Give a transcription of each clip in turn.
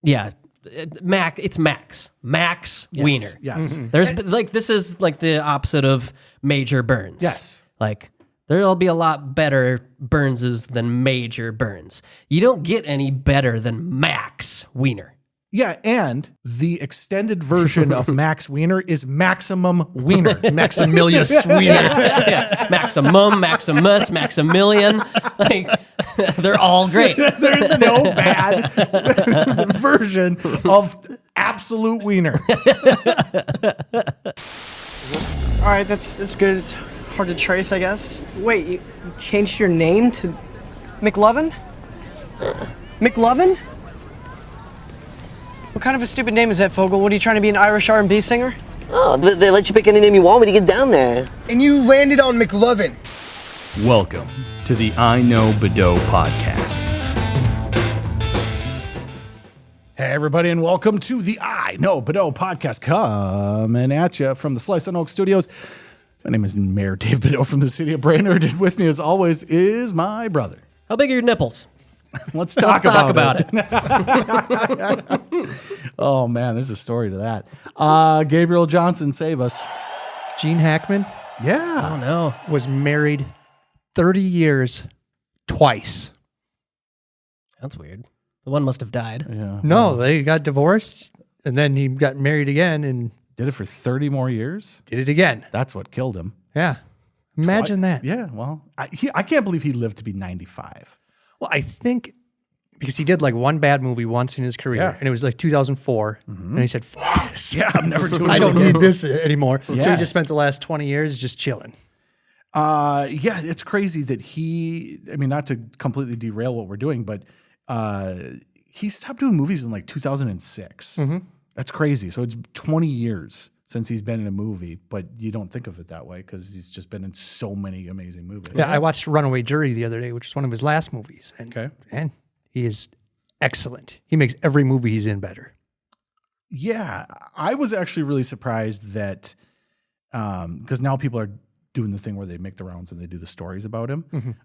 Yeah. It's Max Wiener. Yes. There's this is like the opposite of Major Burns. Yes. Like there'll be a lot better Burnses than Major Burns. You don't get any better than Max Wiener. Yeah, and the extended version of Max Wiener is Maximum Wiener. Maximilius Wiener. Yeah. Maximum, Maximus, Maximilian. Like they're all great. There's no bad version of absolute Wiener. All right, that's good. It's hard to trace, I guess. Wait, you changed your name to McLovin? McLovin? What kind of a stupid name is that, Fogel? What, are you trying to be an Irish R&B singer? Oh, they let you pick any name you want when you get down there. And you landed on McLovin. Welcome to the iKnowBadeaux podcast. Hey, everybody, and welcome to the iKnowBadeaux podcast, coming at you from the Slice on Oak Studios. My name is Mayor Dave Badeaux from the city of Brainerd, and with me, as always, is my brother. How big are your nipples? Let's talk about it. Oh, man, there's a story to that. Gabriel Johnson, save us. Gene Hackman Yeah. Oh no. was married 30 years twice. That's weird. The one must have died. Yeah. No, they got divorced, and then he got married again and Did it for 30 more years? did it again. That's what killed him. Yeah. Imagine that. Yeah, well, I can't believe he lived to be 95. Well, I think because he did like one bad movie once in his career, Yeah. and it was like 2004, and he said, "Fuck this. Yeah, I'm never doing it I don't again." need this anymore." So Yeah. he just spent the last 20 years just chilling. Yeah, it's crazy that not to completely derail what we're doing, but he stopped doing movies in like 2006. That's crazy. So it's 20 years since he's been in a movie, but you don't think of it that way because he's just been in so many amazing movies. Yeah, I watched Runaway Jury the other day, which was one of his last movies. And, Okay. and he is excellent. He makes every movie he's in better. Yeah, I was actually really surprised that because now people are doing the thing where they make the rounds and they do the stories about him.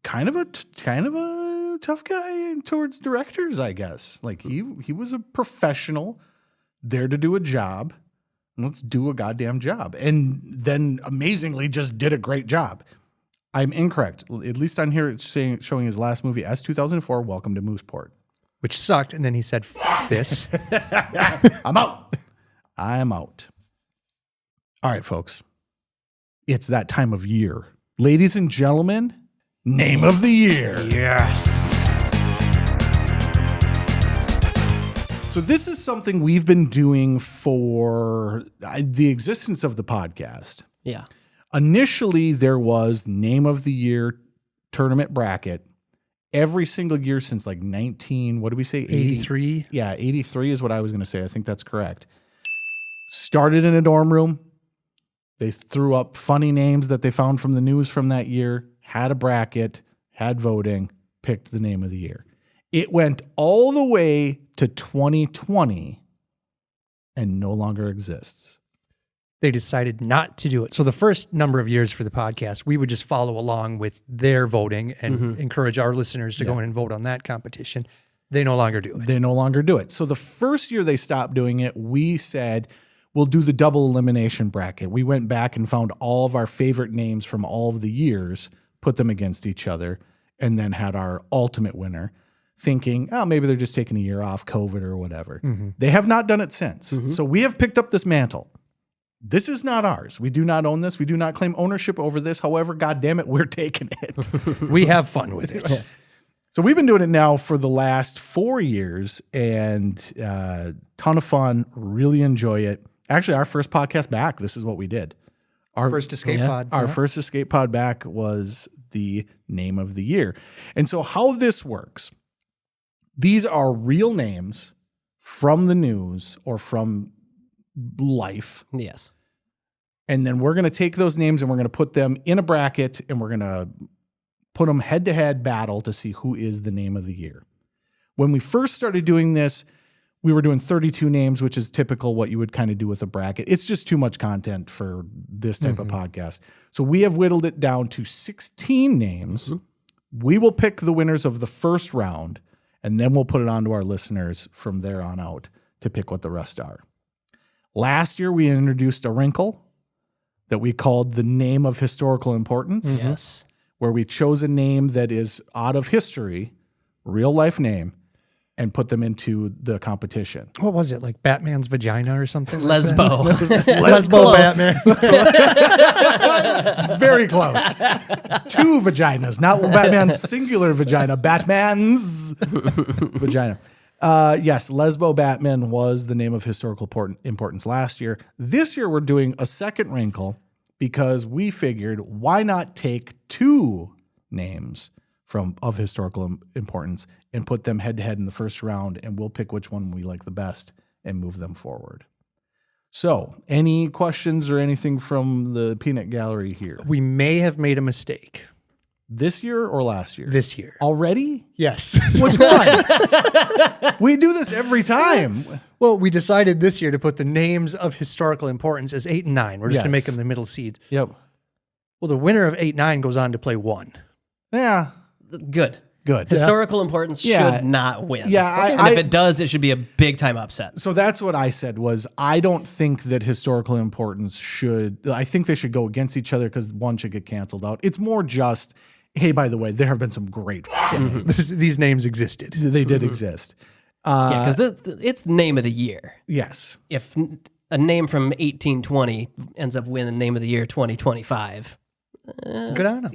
Kind of a tough guy towards directors, I guess. Like he was a professional there to do a job. Let's do a goddamn job, and then amazingly just did a great job. I'm incorrect. At least on here it's showing his last movie as 2004, Welcome to Mooseport. Which sucked, and then he said, "Fuck this." I'm out. I'm out. All right, folks. It's that time of year. Ladies and gentlemen, name of the year. Yes. So this is something we've been doing for the existence of the podcast. Yeah. Initially, there was name of the year tournament bracket every single year since like 83. Yeah, 83 is what I was going to say. I think that's correct. Started in a dorm room. They threw up funny names that they found from the news from that year, had a bracket, had voting, picked the name of the year. It went all the way to 2020 and no longer exists. They decided not to do it. So the first number of years for the podcast, we would just follow along with their voting and encourage our listeners to go in and vote on that competition. They no longer do it. They no longer do it. So the first year they stopped doing it, we said, we'll do the double elimination bracket. We went back and found all of our favorite names from all of the years, put them against each other, and then had our ultimate winner, thinking, oh, maybe they're just taking a year off, COVID or whatever. They have not done it since. So we have picked up this mantle. This is not ours. We do not own this. We do not claim ownership over this. However, God damn it, we're taking it. We have fun with it. Yes. So we've been doing it now for the last 4 years, and ton of fun. Really enjoy it. Actually, our first podcast back, this is what we did. Our First escape pod. Our first escape pod back was the name of the year. And so how this works, these are real names from the news or from life. Yes. And then we're going to take those names and we're going to put them in a bracket and we're going to put them head-to-head battle to see who is the name of the year. When we first started doing this, we were doing 32 names, which is typical what you would kind of do with a bracket. It's just too much content for this type of podcast. So we have whittled it down to 16 names. We will pick the winners of the first round, And then we'll put it on to our listeners from there on out to pick what the rest are. Last year, we introduced a wrinkle that we called the name of historical importance. Yes. Where we chose a name that is out of history, real life name, and put them into the competition. What was it, like Batman's vagina or something? Lesbo. Lesbo Batman. Very close. 2 vaginas, not Batman's singular vagina, Batman's vagina. Yes, Lesbo Batman was the name of historical importance last year. This year, we're doing a second wrinkle because we figured, why not take 2 names of historical importance and put them head to head in the first round, and we'll pick which one we like the best and move them forward. So, any questions or anything from the peanut gallery here? We may have made a mistake This year or last year? this year. Already? Yes. Which one? We do this every time. Well, we decided this year to put the names of historical importance as 8 and 9. We're just going to make Yes. them the middle seeds. Yep. Well, the winner of 8-9 goes on to play 1. Yeah. Good. Good. Historical importance Yeah. should not win. Yeah, And if it does, it should be a big time upset. So that's what I said was I don't think that historical importance I think they should go against each other because one should get canceled out. It's more just, hey, by the way, there have been some great names. These names existed. They did exist. Yeah, because it's name of the year. Yes. If a name from 1820 ends up winning name of the year 2025, Good on them.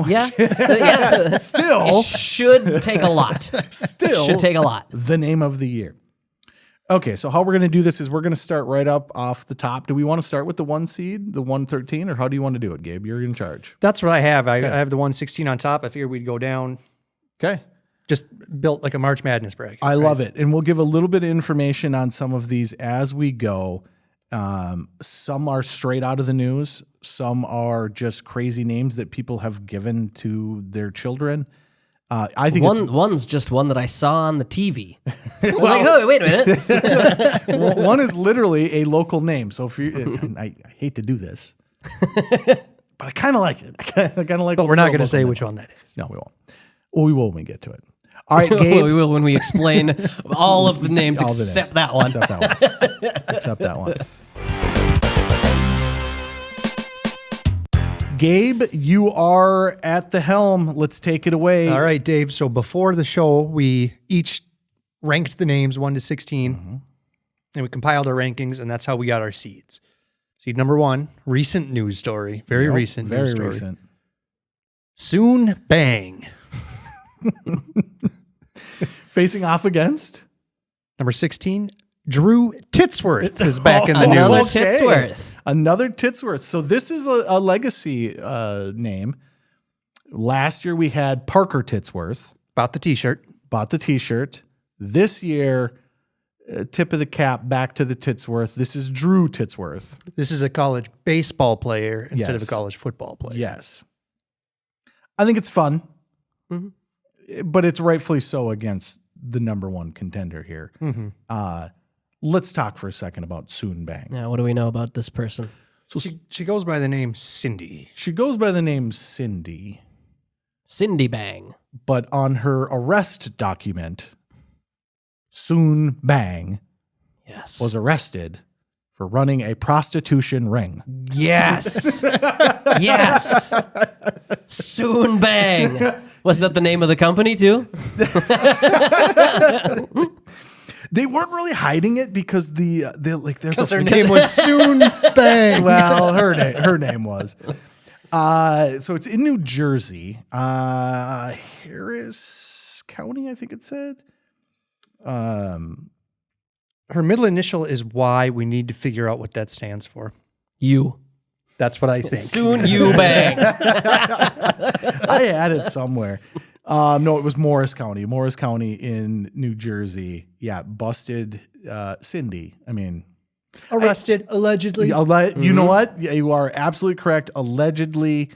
yeah, yeah, Still, it should take a lot. still Should take a lot. the name of the year. Okay, so how we're going to do this is we're going to start right up off the top. Do we want to start with the 1 seed, the 113, or how do you want to do it, Gabe? You're in charge. That's what I have. I have the 116 on top. I figured we'd go down. Okay. Just built like a March Madness bracket. I love it. And we'll give a little bit of information on some of these as we go. Some are straight out of the news. Some are just crazy names that people have given to their children. I think One's just one that I saw on the TV. I was like, oh, wait a minute. one is literally a local name. So if you, I hate to do this, but I kind of like it. I kind of like. But we're not going to say which one that is. No, we won't. Well, we will when we get to it. All right, Gabe. We will when we explain all of the names All the except that one. Except that one. Except that one. Gabe, you are at the helm. Let's take it away. All right, Dave. So before the show, we each ranked the names 1 to 16, and we compiled our rankings, and that's how we got our seeds. Seed number 1, recent news story. Very recent Very news story. recent. Soon bang. Facing off against? Number 16, Drew Titsworth is back in the Another news. Titsworth. Another Titsworth. So this is a legacy name. Last year we had Parker Titsworth. Bought the T-shirt. Bought the T-shirt. This year, tip of the cap back to the Titsworth. This is Drew Titsworth. This is a college baseball player instead of a Yes. college football player. Yes. I think it's fun, but it's rightfully so against the number 1 contender here. Let's talk for a second about Soon Bang. Now, what do we know about this person? So She goes by the name Cindy. she goes by the name Cindy, Cindy Bang. but on her arrest document, Soon Bang Yes. was arrested for running a prostitution ring. Yes. Yes. Soon Bang. Was that the name of the company too? They weren't really hiding it because there's Because her name was Soon Bang. well, her name was. So it's in New Jersey, Harris County, I think it said. Her middle initial is Y. We need to figure out what that stands for. You. That's what I think. Soon you bang. I had it somewhere. No, it was Morris County. Morris County in New Jersey. Yeah, busted Cindy. I mean, Arrested, allegedly. you know what? Yeah, you are absolutely correct. Allegedly,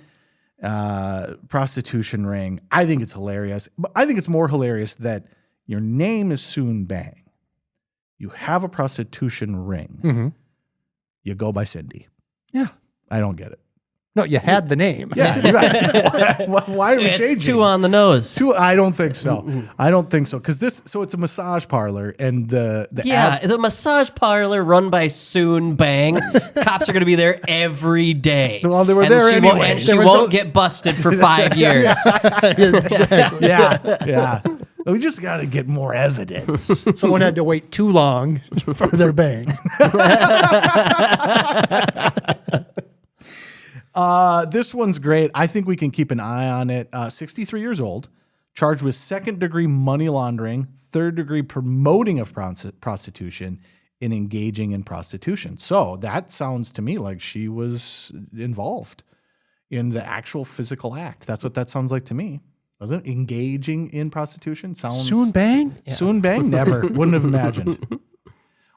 prostitution ring. I think it's hilarious. But I think it's more hilarious that your name is Soon Bang. You have a prostitution ring. You go by Cindy. Yeah. I don't get it. No, you had the name. Yeah, you're right. Why are we changing? It's too on the nose. I don't think so. I don't think so because so it's a massage parlor and the The massage parlor run by Soon Bang. Cops are going to be there every day. Well, they were And there she anyway. won't, and she won't get busted for 5 years. yeah. We just got to get more evidence. Someone had to wait too long for their bang. This one's great. I think we can keep an eye on it. 63 years old, charged with second-degree money laundering, third-degree promoting of prostitution, and engaging in prostitution. So that sounds to me like she was involved in the actual physical act. That's what that sounds like to me. Wasn't it? Engaging in prostitution sounds... Soon bang? Soon bang? Never. Wouldn't have imagined.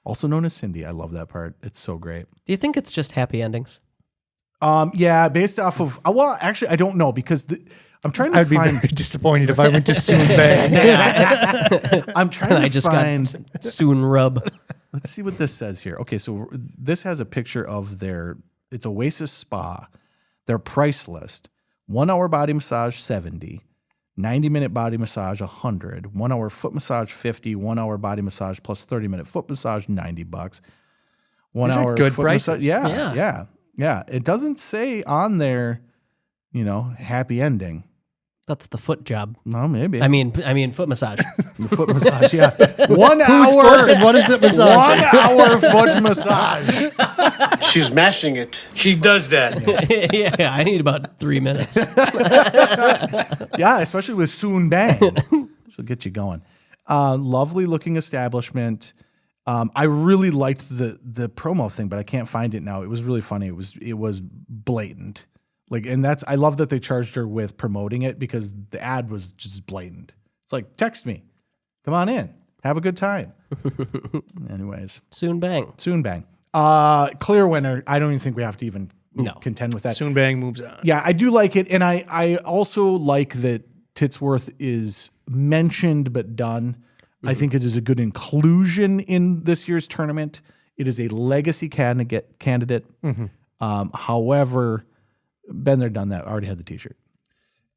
Also known as Cindy. I love that part. It's so great. Do you think it's just happy endings? Yeah, based off of... Well, actually, I don't know because I'm trying to I'd be find... very disappointed if I went to Soon bang. I'm trying to I just find... got Soon Rub. Let's see what this says here. Okay, so this has a picture of it's Oasis Spa, their price list. 1 hour body massage, $70. 90-minute body massage, $100. 1 hour foot massage, $50. 1 hour body massage plus 30-minute foot massage, $90. 1 These are hour good foot prices. massage. Yeah. It doesn't say on there, happy ending. That's the foot job. No, maybe. I mean, foot massage. The foot massage, yeah. 1 Whose hour. foot and what is it massage? 1 hour foot massage. She's mashing it. She does that. Yeah, I need about 3 minutes. Yeah, especially with Soon Bang. She'll get you going. Lovely looking establishment. I really liked the promo thing, but I can't find it now. It was really funny. It was blatant. I love that they charged her with promoting it because the ad was just blatant. It's like, text me. Come on in. Have a good time. Anyways. Soon Bang. Soon Bang. Clear winner. I don't even think we have to even contend with that. Soon bang moves on. Yeah, I do like it. And I also like that Titsworth is mentioned but done. I think it is a good inclusion in this year's tournament. It is a legacy candidate. However, been there, done that. Already had the T-shirt.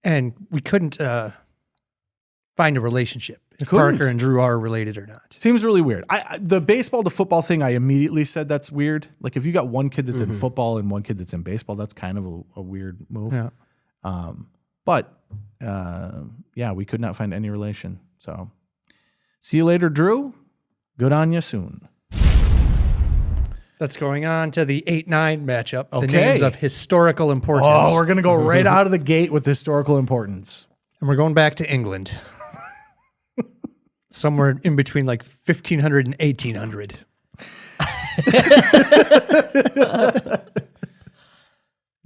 And we couldn't find a relationship if Couldn't. Parker and Drew are related or not. Seems really weird. The baseball to football thing, I immediately said that's weird. Like if you got one kid that's in football and one kid that's in baseball, that's kind of a weird move. Yeah. But we could not find any relation. So see you later, Drew. Good on you soon. That's going on to the 8-9 matchup. The Okay. names of historical importance. Oh, we're going to go right out of the gate with historical importance. And we're going back to England. Somewhere in between like 1500 and 1800.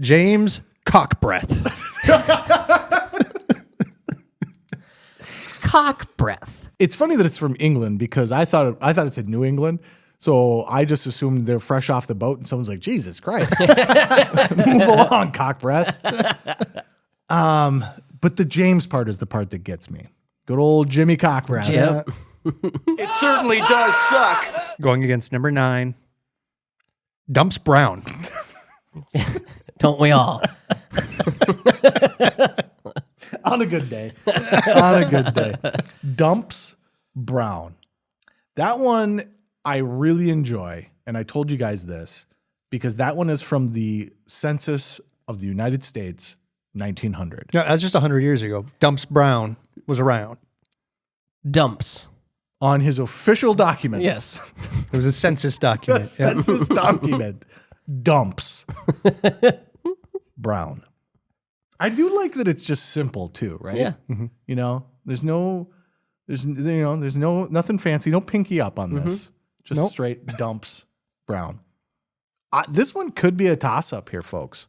James Cockbreath. Cock breath. It's funny that it's from England because I thought it said New England. So I just assumed they're fresh off the boat and someone's like, Jesus Christ. Move along, cock breath. But the James part is the part that gets me. Good old Jimmy Cockbreath. Yep. It certainly does suck. Going against number 9. Dumps Brown. Don't we all? On a good day. On a good day. Dumps Brown. That one I really enjoy. And I told you guys this because that one is from the Census of the United States, 1900. No, that's just 100 years ago. Dumps Brown was around. Dumps. On his official documents. Yes. It was a census document. The census document. Dumps Brown. I do like that it's just simple too, right? Yeah. You know, there's nothing fancy, no pinky up on this. Just straight Dumps Brown. This one could be a toss up here, folks.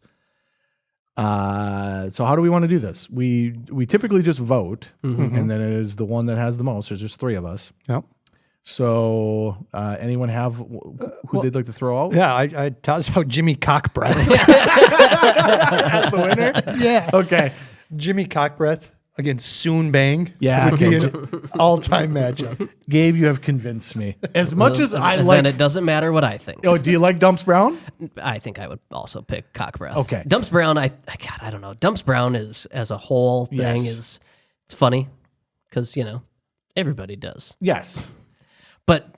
So how do we want to do this? We typically just vote, and then it is the one that has the most. There's just 3 of us. Yep. So anyone have who they'd like to throw out? Yeah, I toss out Jimmy Cockbreath. As the winner? Yeah. Okay. Jimmy Cockbreath. against Soon Bang. Yeah, Would be okay. an all-time matchup. Gabe, you have convinced me. As much as I then like. it doesn't matter what I think. Oh, do you like Dumps Brown? I think I would also pick Cock Breath. Okay. Dumps Brown, I don't know. Dumps Brown is, as a whole thing, Yes. it's funny because, everybody does. Yes. But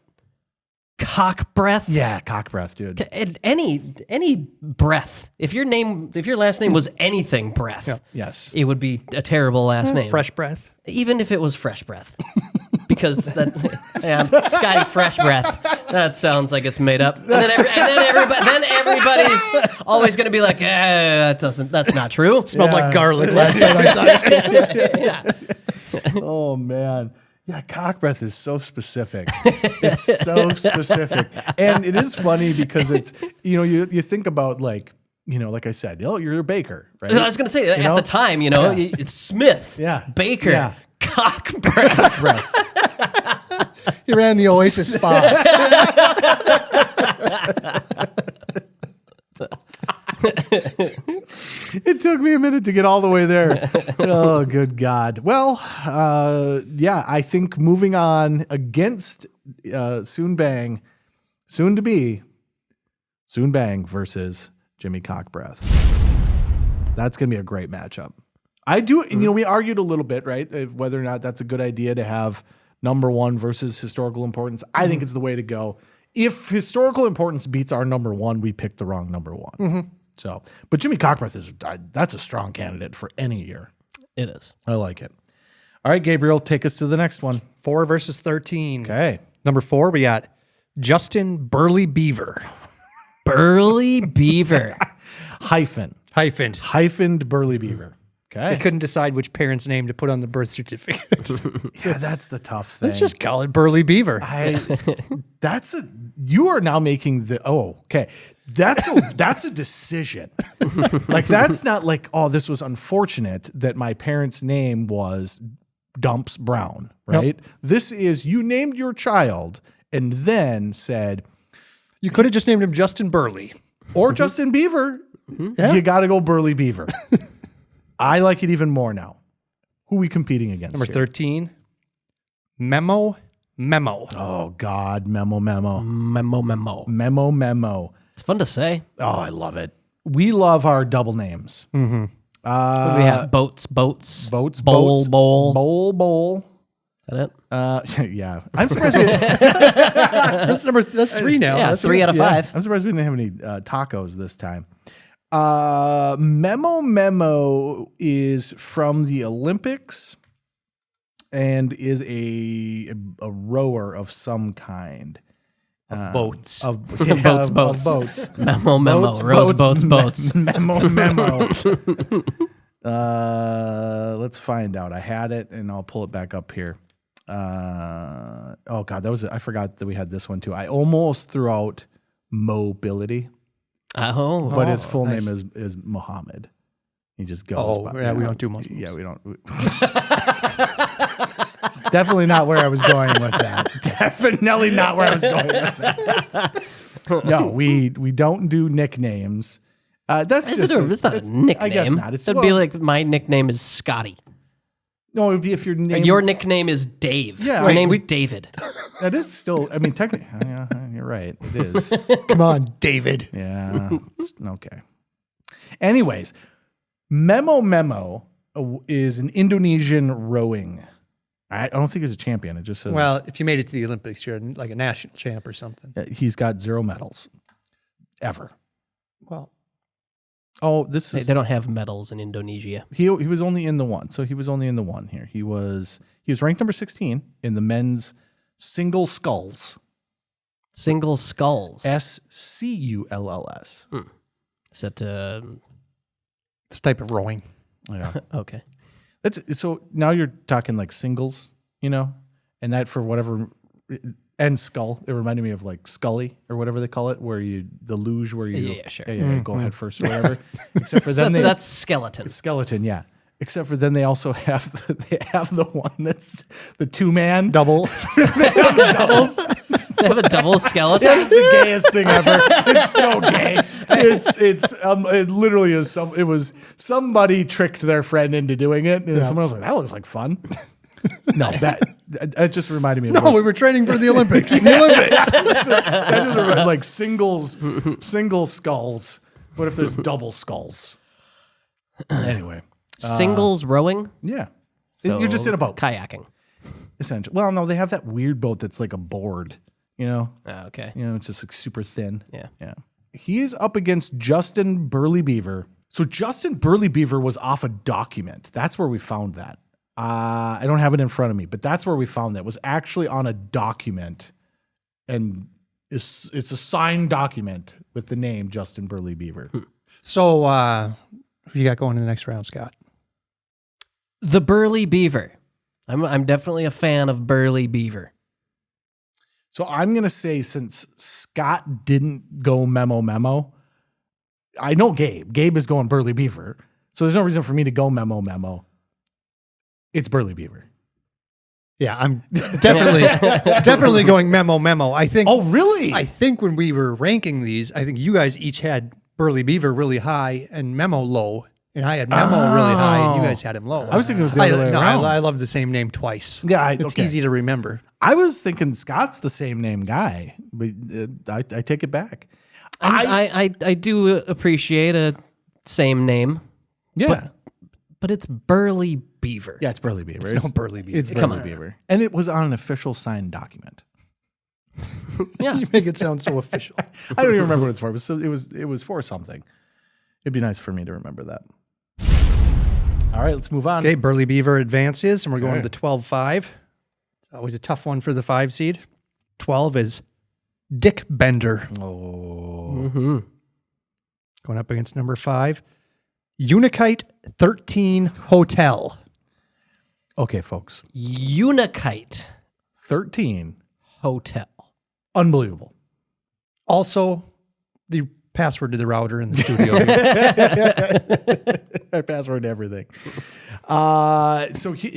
Cock Breath? Yeah, Cock Breath, dude. Any breath. If your last name was anything breath, Yes. it would be a terrible last name. Fresh Breath. Even if it was Fresh Breath. Because Scotty Fresh Breath. That sounds like it's made up. And then everybody's always going to be like, that's not true. Smelled like garlic last time I saw it. Yeah. Oh, man. Yeah, Cock Breath is so specific. It's so specific. And it is funny because it's, you think about like I said, you're a baker, right? I was going to say, at the time, it's Smith, Yeah. Baker, Yeah. Cock Breath. Breath. He ran the Oasis Spa. It took me a minute to get all the way there. Oh, good God. Well, I think moving on against Soon Bang versus Jimmy Cockbreath. That's going to be a great matchup. I do, we argued a little bit, right? Whether or not that's a good idea to have number one versus historical importance. I think it's the way to go. If historical importance beats our number one, we picked the wrong number one. Mm-hmm. So, but Jimmy Cockbreath that's a strong candidate for any year. It is. I like it. All right, Gabriel, take us to the next one. 4 versus 13. Okay. Number 4, we got Justin Burley-Beaver. Burley-Beaver. Hyphened. Hyphened Burley-Beaver. I Okay. couldn't decide which parent's name to put on the birth certificate. Yeah, that's the tough thing. Let's just call it Burley-Beaver. You are now making okay. That's a decision. Like, that's not like, this was unfortunate that my parents' name was Dumps Brown, right? Nope. This is, you named your child and then said, You could have just named him Justin Burley. or Justin Beaver, you got to go Burley-Beaver. I like it even more now. Who are we competing against? Number here? 13, Memo. Oh, God. Memo. Memo. It's fun to say. Oh, I love it. We love our double names. Mm-hmm. What do we have? Boats. Bowl. Is that it? Yeah. I'm surprised we That's 3 now. Yeah, That's 3 out of 5. I'm surprised we didn't have any tacos this time. Memo is from the Olympics and is a rower of some kind. boats. Boats. Memo. Rose boats. Memo. Let's find out. I had it and I'll pull it back up here. Oh God, I forgot that we had this one too. I almost threw out mobility, but his full name is Muhammad. He just goes. We don't do Muslims. Yeah, we don't. It's definitely not where I was going with that. Definitely not where I was going with that. No, we don't do nicknames. That's It's not a nickname. I guess not. It'd be like my nickname is Scotty. No, it would be if your name. And your nickname is Dave. Yeah, Your name's David. That is still. I mean, technically, yeah, you're right. It is. Come on, David. Yeah. Okay. Anyways, Memo is an Indonesian rowing. I don't think he's a champion. It just says. Well, if you made it to the Olympics, you're like a national champ or something. He's got 0 medals, ever. Well, This is. They don't have medals in Indonesia. He was only in the one, so he was only in the one here. He was ranked number 16 in the men's single sculls. Single sculls. SCULLS. Is that it's a type of rowing. Yeah. okay? So now you're talking like singles, and that for whatever, and skull. It reminded me of like Scully or whatever they call it, where the luge where you sure. go head first or whatever. Except for then that's skeleton. It's skeleton, yeah. Except for then they also have the one that's the 2-man Double. They have doubles. They have a double skeleton. It's the gayest thing ever. It's so gay. It literally is. It was somebody tricked their friend into doing it, and someone was like, "That looks like fun." No, that just reminded me. No, we were training for the Olympics. that just reminded, like single skulls. What if there's double skulls? Anyway, Singles rowing. yeah, So, you're just in a boat. kayaking. Essentially, well, no, they have that weird boat that's like a board. Oh, okay. It's just like super thin. Yeah. He is up against Justin Burley-Beaver. So Justin Burley-Beaver was off a document. That's where we found that. I don't have it in front of me, but that's where we found that. It was actually on a document, and it's a signed document with the name Justin Burley-Beaver. So, who you got going in the next round, Scott? The Burley-Beaver. I'm definitely a fan of Burley-Beaver. So I'm going to say, since Scott didn't go memo, I know Gabe. Gabe is going Burley-Beaver. So there's no reason for me to go memo. It's Burley-Beaver. Yeah, I'm definitely going memo. I think. Oh, really? I think when we were ranking these, I think you guys each had Burley-Beaver really high and Memo low, and I had Memo really high, and you guys had him low. I was thinking it was the other way around. I love the same name twice. Yeah, it's easy to remember. I was thinking Scott's the same name guy, but I take it back. I do appreciate a same name. Yeah. But it's Burley-Beaver. Yeah, it's Burley-Beaver. It's no Burley-Beaver. It's Come on. Burley-Beaver. And it was on an official signed document. Yeah. You make it sound so official. I don't even remember what it's for. It was for something. It'd be nice for me to remember that. All right, let's move on. Okay, Burley-Beaver advances, and we're going Okay. to the 12-5. It's always a tough one for the 5 seed. 12 is Dick Bender. Oh. Going up against number 5, Unikite 13 Hotel. Okay, folks. Unikite 13. Hotel. Unbelievable. Also, the password to the router in the studio. Our password to everything.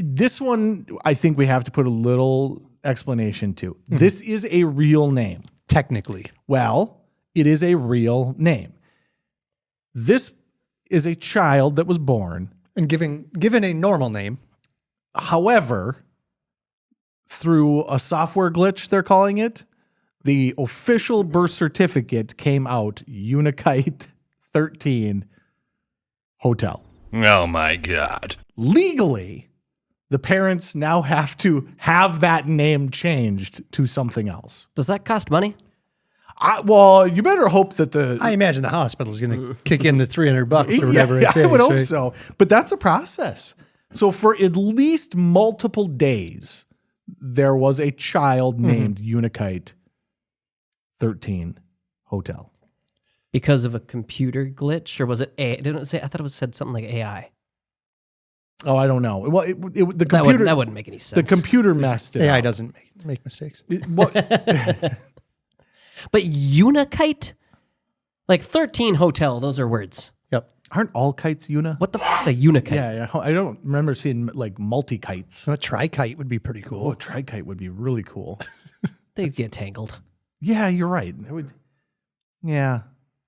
This one, I think we have to put a little explanation to. This is a real name. Technically. Well, it is a real name. This is a child that was born. And given a normal name. However, through a software glitch, they're calling it, the official birth certificate came out Unikite 13 Hotel. Oh my God. Legally, the parents now have to have that name changed to something else. Does that cost money? Well, you better hope that I imagine the hospital is going to kick in the $300 or whatever it takes. I would hope right? so. But that's a process. So for at least multiple days, there was a child named Unikite 13 Hotel. Because of a computer glitch, or was it Didn't it say? I thought it said something like AI. Oh, I don't know. Well, the computer That wouldn't make any sense. The computer messed it AI up. doesn't make mistakes. But Unikite, like 13 hotel. Those are words. Yep. Aren't all kites Una? What the fuck? The Unikite. Yeah, I don't remember seeing like multi kites. So a tri-kite would be pretty cool. Oh, a tri-kite would be really cool. They get tangled. Yeah, you're right. It would. Yeah,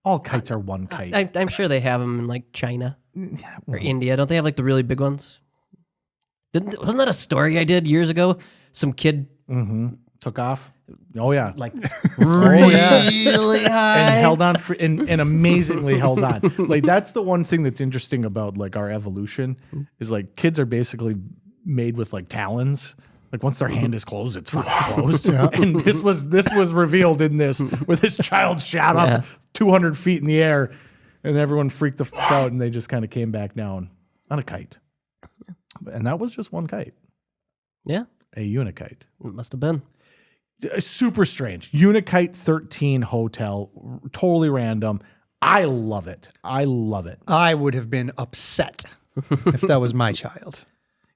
all kites are one kite. I'm sure they have them in like China or India. Don't they have like the really big ones? Wasn't that a story I did years ago? Some kid Took off. Oh yeah, like really high and held on for, and amazingly held on. Like that's the one thing that's interesting about like our evolution is like kids are basically made with like talons. Like once their hand is closed, it's fucking closed. And this was revealed in this, where this child shot up 200 feet in the air, and everyone freaked the fuck out, and they just kind of came back down on a kite. And that was just one kite, Yeah, a Unikite. it must have been. Super strange. Unikite 13 Hotel, totally random. I love it. I love it. I would have been upset if that was my child.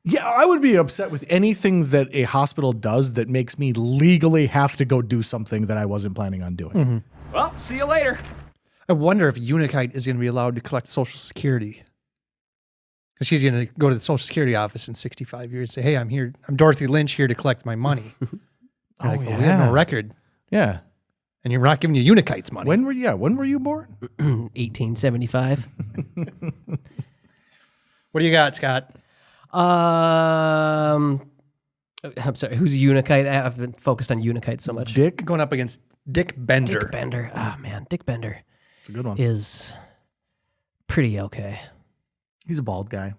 Yeah, I would be upset with anything that a hospital does that makes me legally have to go do something that I wasn't planning on doing. Well, see you later. I wonder if Unikite is going to be allowed to collect Social Security. Because she's going to go to the Social Security office in 65 years and say, hey, I'm here. I'm Dorothy Lynch here to collect my money. We have no record. Yeah. And you're not giving you Unikites money. When were you born? 1875. What do you got, Scott? I'm sorry. Who's Unikite? I've been focused on Unikite so much. Dick. Going up against Dick Bender. Dick Bender. Ah, man. Dick Bender It's a good one. is pretty okay. He's a bald guy.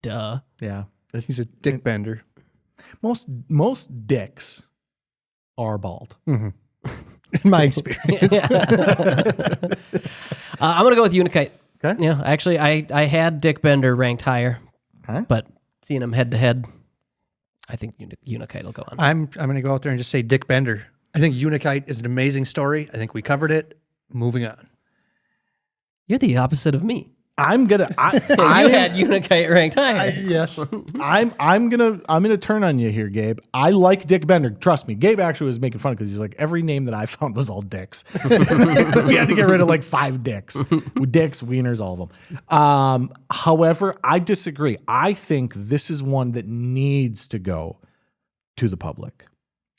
Duh. Yeah. He's a Dick Bender. Most dicks are bald. In my experience. I'm going to go with Unikite. Okay. You know, actually, I had Dick Bender ranked higher, Okay. but seeing him head to head, I think Unikite will go on. I'm going to go out there and just say Dick Bender. I think Unikite is an amazing story. I think we covered it. Moving on. You're the opposite of me. I'm gonna. You had Unikite ranked higher. Yes. I'm gonna turn on you here, Gabe. I like Dick Bender. Trust me. Gabe actually was making fun because he's like, every name that I found was all dicks. We had to get rid of like 5 dicks. Dicks, wieners, all of them. However, I disagree. I think this is one that needs to go to the public.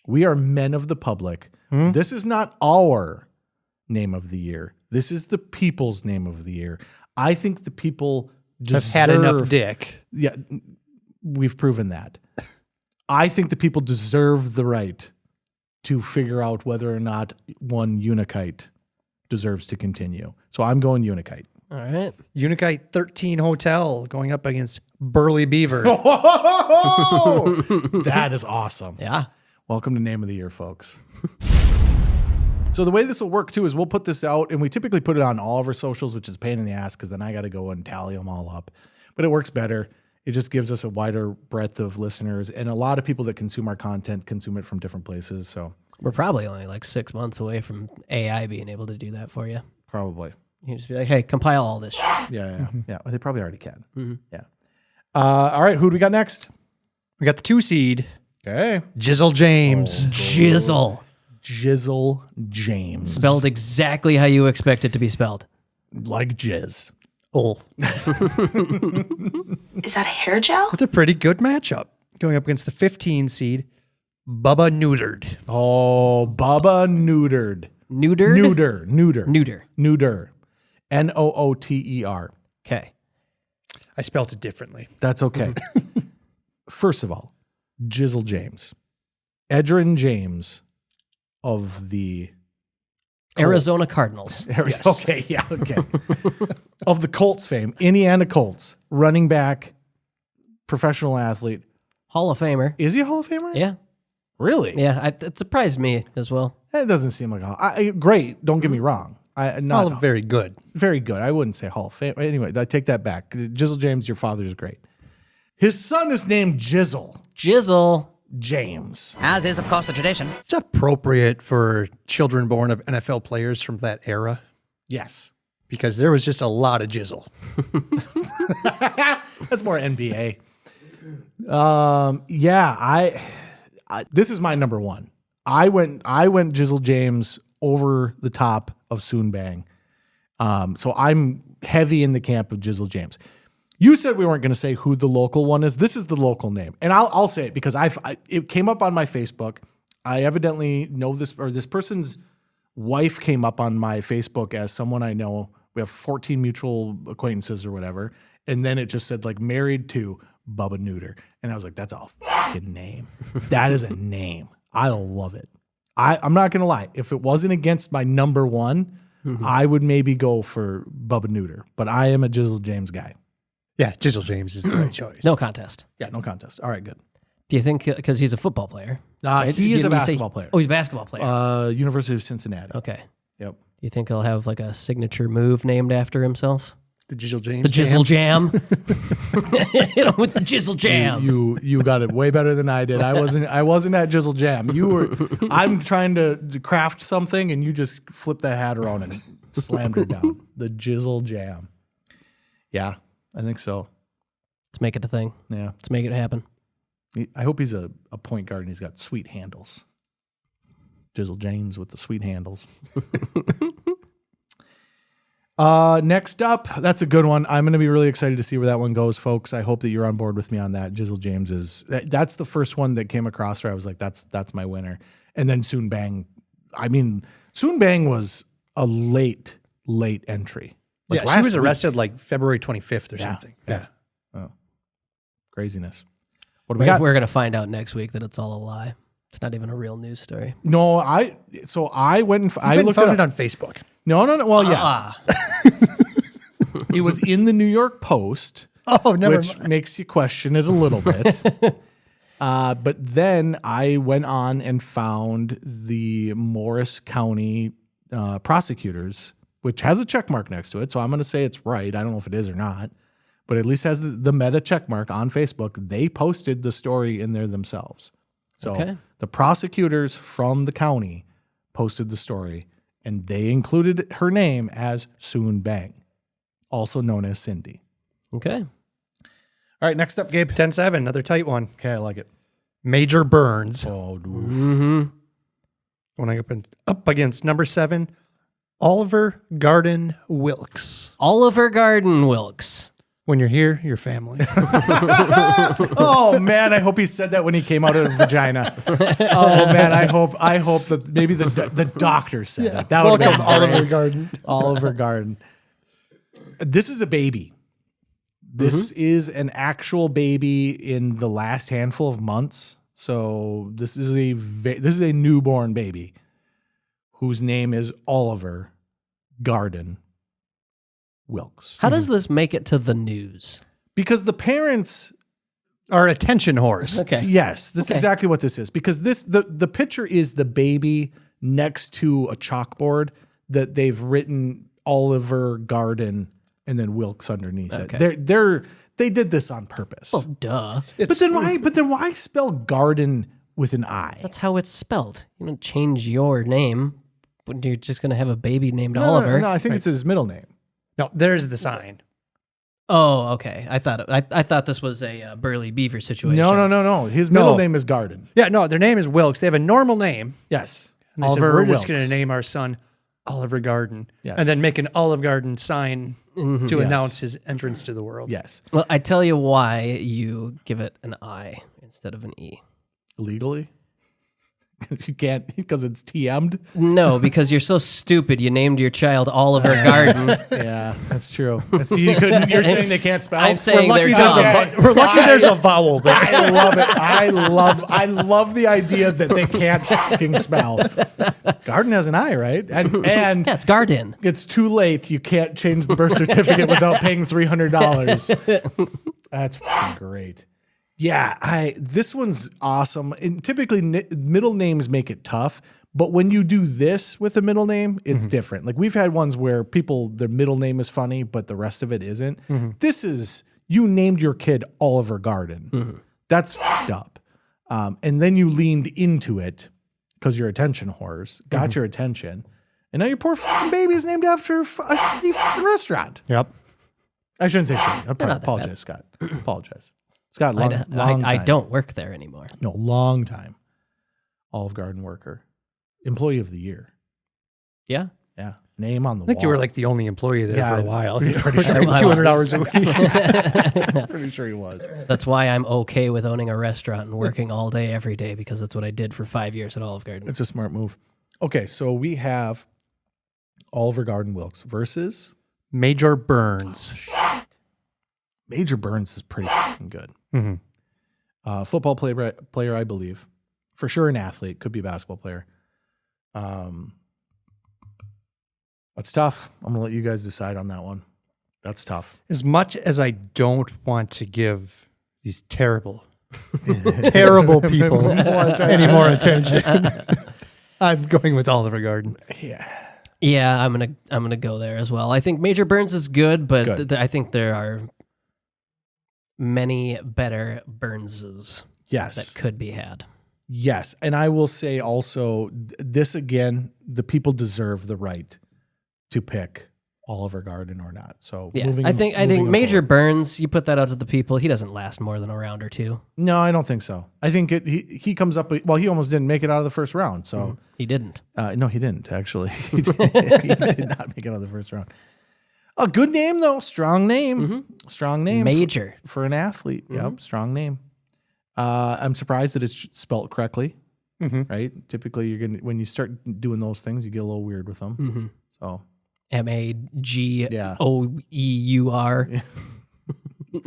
We are men of the public. This is not our name of the year. This is the people's name of the year. I think the people Have had enough dick. Yeah, we've proven that. I think the people deserve the right to figure out whether or not one Unikite deserves to continue. So I'm going Unikite. All right. Unikite 13 Hotel going up against Burley-Beavers. That is awesome. Yeah. Welcome to Name of the Year, folks. So the way this will work too is we'll put this out, and we typically put it on all of our socials, which is a pain in the ass because then I got to go and tally them all up. But it works better. It just gives us a wider breadth of listeners, and a lot of people that consume our content consume it from different places. So We're probably only like 6 months away from AI being able to do that for you. probably, You just be like, hey, compile all this shit. yeah. Well, they probably already can. Yeah. All right, who do we got next? We got the 2 seed, Okay, Jizzle James. Jizzle. Jizzle James, Spelled exactly how you expect it to be spelled. like jizz. Oh. Is that a hair gel? With a pretty good matchup. Going up against the 15 seed, Bubba Neutered. Oh, Bubba neutered. Neutered? Neuter. Neuter. Nooter. Okay. I spelled it differently. That's okay. First of all, Jizzle James. Edgerrin James of the Arizona Cardinals. Yes. Okay, yeah, okay. Of the Colts fame, Indiana Colts, running back, professional athlete. Hall of Famer. Is he a Hall of Famer? Yeah. Really? Yeah. It surprised me as well. It doesn't seem like great. Don't get me wrong. Not Very good. very good. I wouldn't say Hall of Fame. Anyway, I take that back. Jizzle James, your father is great. His son is named Jizzle Jizzle. James. As is, of course, the tradition. It's appropriate for children born of NFL players from that era Yes. because there was just a lot of jizzle. That's more NBA. Yeah, this is my number one. I went Jizzle James over the top of Soon Bang. So I'm heavy in the camp of Jizzle James. You said we weren't going to say who the local one is. This is the local name, and I'll say it because it came up on my Facebook. I evidently know this, or this person's wife came up on my Facebook as someone I know. We have 14 mutual acquaintances or whatever, and then it just said like married to Bubba Neuter, and I was like, that's a fucking name. That is a name. I love it. I'm not going to lie. If it wasn't against my number one, I would maybe go for Bubba Neuter, but I am a Jizzle James guy. Yeah, Jizzle James is the right choice. No contest. Yeah, no contest. All right, good. Do you think, because he's a football player? He is a Didn't we say- basketball player. Oh, he's a basketball player. University of Cincinnati. Okay. Yep. Do you think he'll have like a signature move named after himself? The Jizzle James. The Jizzle Jam. Hit him with the Jizzle Jam. You got it way better than I did. I wasn't at Jizzle Jam. You were. I'm trying to craft something, and you just flipped that hat around and slammed her down. The Jizzle Jam. Yeah, I think so. Let's make it a thing. Yeah, Let's make it happen. I hope he's a point guard and he's got sweet handles. Jizzle James with the sweet handles. Next up, that's a good one. I'm going to be really excited to see where that one goes, folks. I hope that you're on board with me on that. Jizzle James that's the first one that came across where I was like, that's my winner. And then Soon Bang. I mean, Soon Bang was a late entry. Like yeah, she was last arrested like February 25th or Yeah, something. yeah. Oh, craziness. What do we got? We're going to find out next week that it's all a lie. It's not even a real news story. No, I went and I looked found it it up. on Facebook. No. Well, yeah. It was in the New York Post. Oh, never which mind. makes you question it a little bit. But then I went on and found the Morris County prosecutors, which has a check mark next to it. So I'm going to say it's right. I don't know if it is or not, but at least has the meta check mark on Facebook. They posted the story in there themselves. So the prosecutors from the county posted the story, and they included her name as Soon Bang, also known as Cindy. Okay. All right, next up, Gabe. 10-7, another tight one. Okay, I like it. Major Burns. Oh, dude. Mm-hmm. Going up against number 7, Oliver Garden Wilkes. Oliver Garden Wilkes. When you're here, your family. Oh man, I hope he said that when he came out of her vagina. Oh man, I hope that maybe the doctor said it. That would Welcome, Oliver Oliver Garden. Oliver Garden. This is a baby. This is an actual baby in the last handful of months. So this is a newborn baby whose name is Oliver Garden Wilkes. How does this make it to the news? Because the parents Our attention horse. Okay. Yes, that's exactly what this is. Because the picture is the baby next to a chalkboard that they've written Oliver Garden and then Wilkes underneath it. They did this on purpose. Oh, duh. But then why spell garden with an I? That's how it's spelled. You don't change your name when you're just going to have a baby named No, Oliver. No, I think it's his middle name. No, there's the sign. Oh, okay. I thought this was a Burley-Beaver situation. No. His middle name is Garden. Yeah, no, their name is Wilkes. They have a normal name. Yes. And they said, we're just going to name our son Oliver Garden. Yes. And then make an Olive Garden sign to Yes. announce his entrance to the world. Yes. Well, I tell you why you give it an I instead of an E. Legally? Because you can't, because it's TM'd? No, because you're so stupid. You named your child Oliver Garden. Yeah, that's true. You're saying they can't spell? I'm saying they're We're lucky there's a vowel there. I love it. I love the idea that they can't fucking spell. Garden has an I, right? And Yeah, it's Garden. it's too late. You can't change the birth certificate without paying $300. That's fucking great. Yeah, this one's awesome. And typically, middle names make it tough. But when you do this with a middle name, it's different. Like we've had ones where their middle name is funny, but the rest of it isn't. This is, you named your kid Oliver Garden. That's fucked up. And then you leaned into it because you're attention whores, got your attention. And now your poor fucking baby is named after a shitty fucking restaurant. Yep. I shouldn't say shitty. not that Apologize, Scott. Apologize. Scott, long time. I don't work there anymore. No, long time. Olive Garden worker. Employee of the year. Yeah. Yeah. Name on the wall. I think you were like the only employee there Yeah, for a while. yeah, pretty sure Like I 200 was. hours a week. pretty sure he was. That's why I'm okay with owning a restaurant and working all day, every day, because that's what I did for 5 years at Olive Garden. It's a smart move. Okay, so we have Oliver Garden Wilkes versus Major Burns. Major Burns is pretty fucking good. Football player, I believe. For sure an athlete. Could be a basketball player. That's tough. I'm going to let you guys decide on that one. That's tough. As much as I don't want to give these terrible people any more attention, I'm going with Oliver Garden. Yeah, I'm gonna go there as well. I think Major Burns is good, but good. I think there are many better Burnses Yes. that could be had. Yes. And I will say also, this again, the people deserve the right to pick Oliver Garden or not. So Yeah, moving, I think moving Major forward. Burns, you put that out to the people, he doesn't last more than a round or two. No, I don't think so. I think he comes up. Well, he almost didn't make it out of the first round. So He didn't. no, he didn't actually. He did not make it out of the first round. A good name though, strong name, strong name. Major. for an athlete. Yep, strong name. I'm surprised that it's spelt correctly. right? Typically, you're gonna when you start doing those things, you get a little weird with them. So MAGOEUR.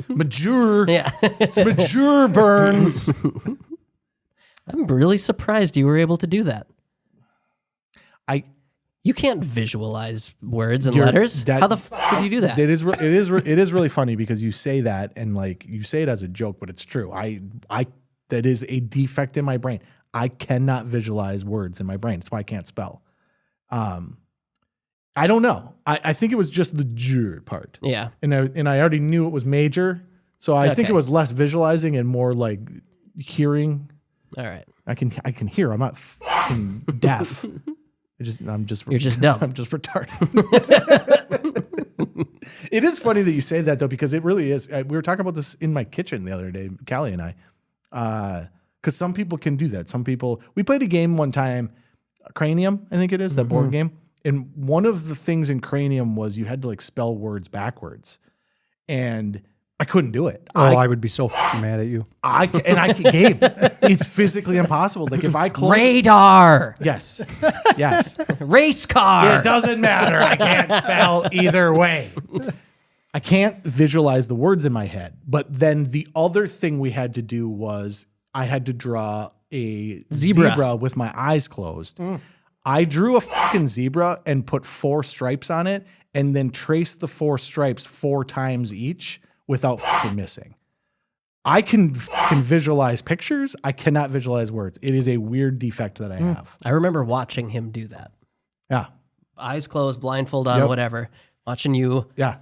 mature, Yeah. it's mature Burns. I'm really surprised you were able to do that. You can't visualize words and letters. How the fuck did you do that? It is really funny because you say that and like you say it as a joke, but it's true. That is a defect in my brain. I cannot visualize words in my brain. That's why I can't spell. I don't know. I think it was just the jur part. Yeah. And I already knew it was major, so I think it was less visualizing and more like hearing. All right. I can hear. I'm not fucking deaf. You're just dumb. I'm just retarded. It is funny that you say that though, because it really is. We were talking about this in my kitchen the other day, Callie and I, because some people can do that. We played a game one time, Cranium, I think it is, that board game. And one of the things in Cranium was you had to like spell words backwards, and I couldn't do it. I would be so fucking mad at you. Gabe, it's physically impossible. Like if I close Radar. yes, Race car. it doesn't matter. I can't spell either way. I can't visualize the words in my head. But then the other thing we had to do was I had to draw a zebra with my eyes closed. I drew a fucking zebra and put 4 stripes on it, and then traced the 4 stripes 4 times each without fucking missing. I can visualize pictures. I cannot visualize words. It is a weird defect that I have. I remember watching him do that. Yeah. Eyes closed, blindfold on, whatever. Watching you. Yeah.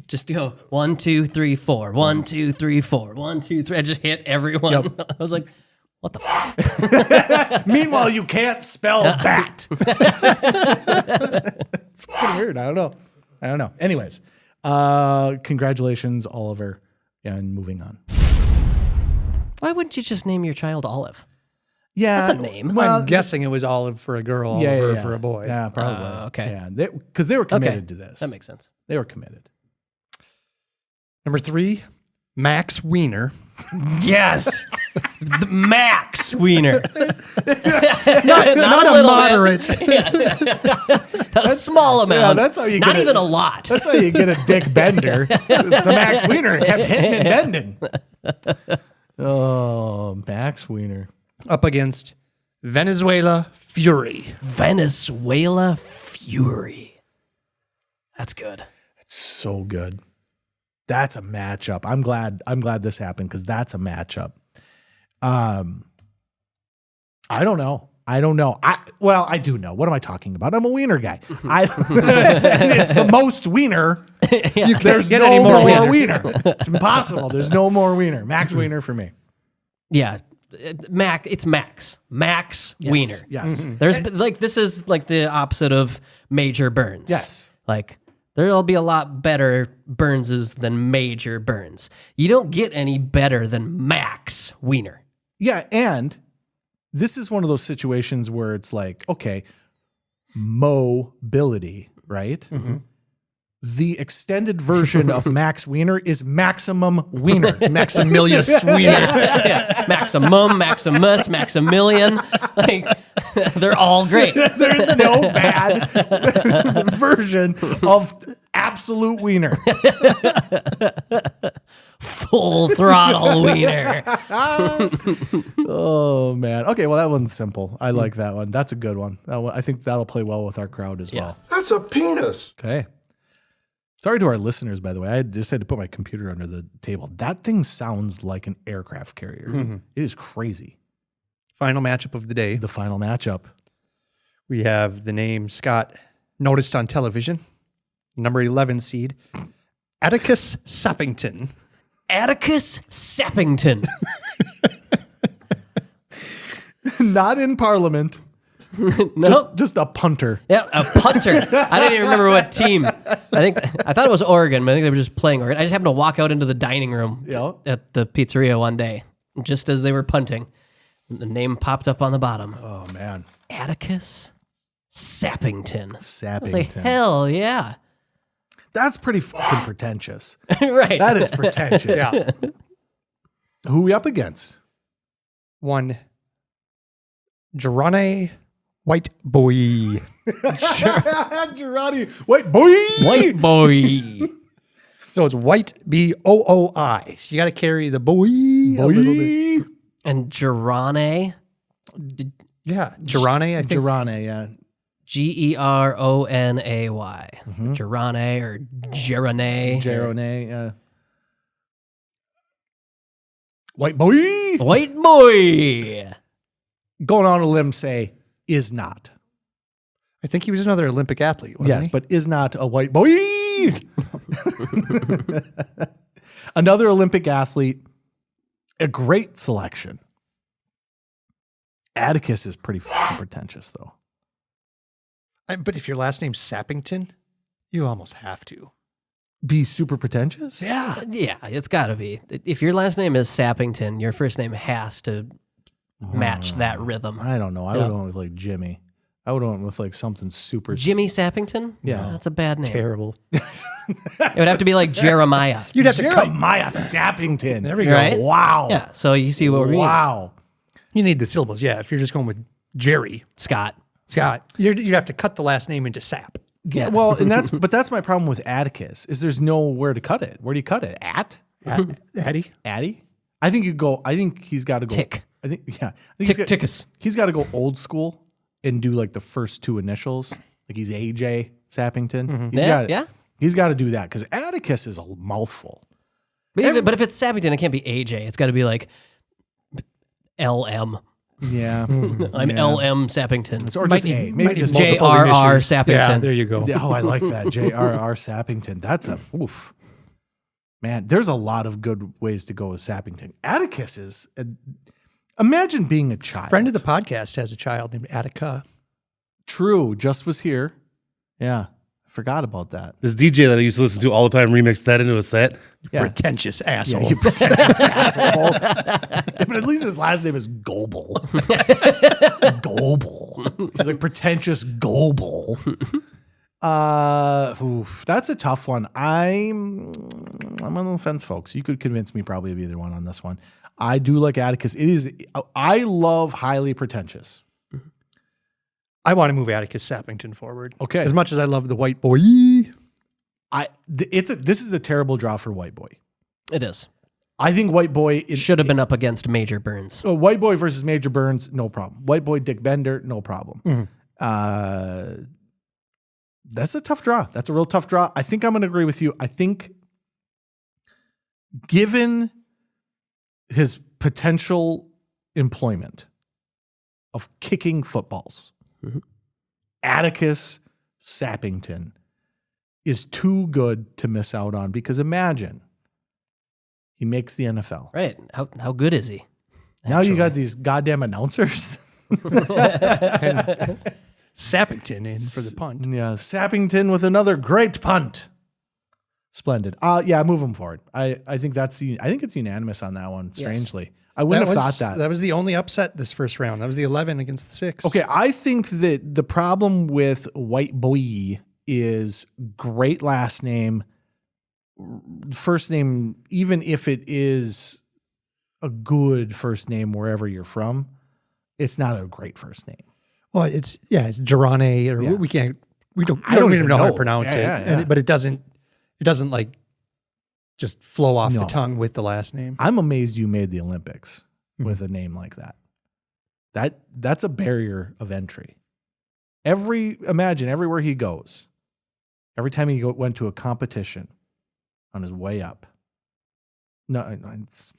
Just go 1, 2, 3, 4. 1, 2, 3, 4. 1, 2, 3. I just hit everyone. Yep. I was like, what the fuck? Meanwhile, you can't spell bat. It's fucking weird. I don't know. Anyways, congratulations, Oliver, and moving on. Why wouldn't you just name your child Olive? Yeah, That's a name. Well, I'm guessing it was Olive for a girl, Oliver for a boy. Yeah, probably. Okay. Yeah, because they were committed to this. That makes sense. They were committed. Number 3, Max Wiener. Yes. The Max Wiener. Not a little moderate. A small amount. Yeah, that's how you Not get even a lot. That's how you get a dick bender. It's the Max Wiener. It kept hitting and bending. Oh, Max Wiener. Up against Venezuela Fury. Venezuela Fury. That's good. It's so good. That's a matchup. I'm glad this happened because that's a matchup. I don't know. I do know. What am I talking about? I'm a wiener guy. It's the most wiener. There's get no any more more wiener. It's impossible. There's no more wiener. Max Wiener for me. Yeah. It's Max. Max Wiener. Yes. There's this is like the opposite of Major Burns. Yes. Like there'll be a lot better Burnses than Major Burns. You don't get any better than Max Wiener. Yeah, and this is one of those situations where it's like, okay, mobility, right? Mm-hmm. The extended version of Max Wiener is Maximum Wiener. Maximilius Wiener. Yeah. Maximum, Maximus, Maximilian. Like they're all great. There's no bad version of absolute wiener. Full throttle wiener. Oh man. Okay, well that one's simple. I like that one. That's a good one. I think that'll play well with our crowd as well. That's a penis. Okay. Sorry to our listeners, by the way. I just had to put my computer under the table. That thing sounds like an aircraft carrier. Mm-hmm. It is crazy. Final matchup of the day. The final matchup. We have the name Scott noticed on television. Number 11 seed, Atticus Sappington. Atticus Sappington. Not in Parliament. No, just a punter. Yeah, a punter. I didn't even remember what team. I thought it was Oregon, but I think they were just playing Oregon. I just happened to walk out into the dining room at the pizzeria one day, just as they were punting. The name popped up on the bottom. Oh man, Atticus Sappington. Sappington. I was like, hell yeah. That's pretty fucking pretentious. Right. That is pretentious. Yeah. Who are we up against? One Girone White Boy. Girardi, white boy. White boy. So it's White B-O-O-I. So you got to carry the boy a little bit. And Girone. Yeah, Girone, I think. Girane, yeah. Geronay. Girone or Girone. Girone, yeah. White boy. White boy. Going on a limb, say, is not. I think he was another Olympic athlete, wasn't Yes, he? but is not a white boy. Another Olympic athlete, a great selection. Atticus is pretty fucking pretentious, though. But if your last name's Sappington, you almost have to. Be super pretentious? Yeah. Yeah, it's got to be. If your last name is Sappington, your first name has to match that rhythm. I don't know. I would have went with like Jimmy. I would have went with like something super. Jimmy Sappington? Yeah. That's a bad name. Terrible. It would have to be like Jeremiah. You'd have to cut. Jeremiah Sappington. There we go. Right? Wow. Yeah, so you see what we mean. Wow. You need the syllables. Yeah, if you're just going with Jerry Scott. Scott, you'd have to cut the last name into Sap. Yeah. Well, and that's my problem with Atticus is there's nowhere to cut it. Where do you cut it? Addie? Addy? I think he's got to go. Tick. I think Tickus. He's got to go old school and do like the first two initials. Like he's AJ Sappington. He's got to do that because Atticus is a mouthful. But if it's Sappington, it can't be AJ. It's got to be like LM. Yeah. I'm LM Sappington. Or just A. Maybe just JRR Sappington. Yeah, there you go. Oh, I like that. JRR Sappington. That's a oof. Man, there's a lot of good ways to go with Sappington. Atticus is imagine being a child. Friend of the podcast has a child named Attica. True. Just was here. Yeah. I forgot about that. This DJ that I used to listen to all the time remixed that into a set. Yeah. Pretentious asshole. Yeah, you pretentious asshole. But at least his last name is Goebel. Goebel. He's like pretentious Goebel. That's a tough one. I'm on the fence, folks. You could convince me probably of either one on this one. I do like Atticus. I love highly pretentious. I want to move Atticus Sappington forward. Okay. As much as I love the white boy. This is a terrible draw for White Boy. It is. I think White Boy Should have been up against Major Burns. White Boy versus Major Burns, no problem. White Boy Dick Bender, no problem. Mm-hmm. That's a tough draw. That's a real tough draw. I think I'm going to agree with you. I think given his potential employment of kicking footballs, Atticus Sappington is too good to miss out on because imagine he makes the NFL. Right. How good is he? Now you got these goddamn announcers. Sappington in for the punt. Yeah, Sappington with another great punt. Splendid. Yeah, move him forward. I think it's unanimous on that one. Strangely, I wouldn't have thought that. That was the only upset this first round. That was the 11 against the 6. Okay, I think that the problem with White Boy is great last name, first name, even if it is a good first name wherever you're from, it's not a great first name. Well, it's Girone, or we don't even know how to pronounce it. Yeah. But it doesn't like just flow off the tongue with the last name. I'm amazed you made the Olympics with a name like that. That's a barrier of entry. Imagine everywhere he goes, every time he went to a competition on his way up. No, it's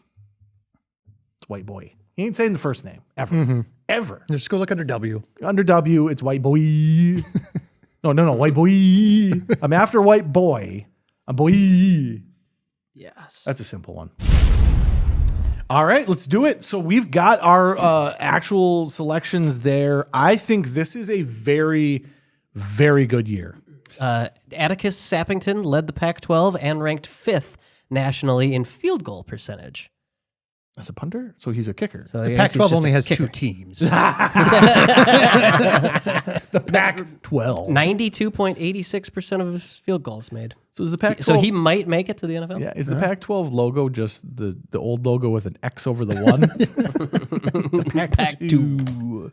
White Boy. He ain't saying the first name ever. Ever. Just go look under W. Under W, it's White Boy. No, White Boy. I'm after White Boy. I'm boy. Yes. That's a simple one. All right, let's do it. So we've got our actual selections there. I think this is a very, very good year. Atticus Sappington led the Pac-12 and ranked 5th nationally in field goal percentage. As a punter? So he's a kicker. So The Pac-12 only has 2 teams. The Pac-12. 92.86% of his field goals made. So is the Pac-12... So he might make it to the NFL? Yeah, is the Pac-12 logo just the old logo with an X over the 1? The Pac-2.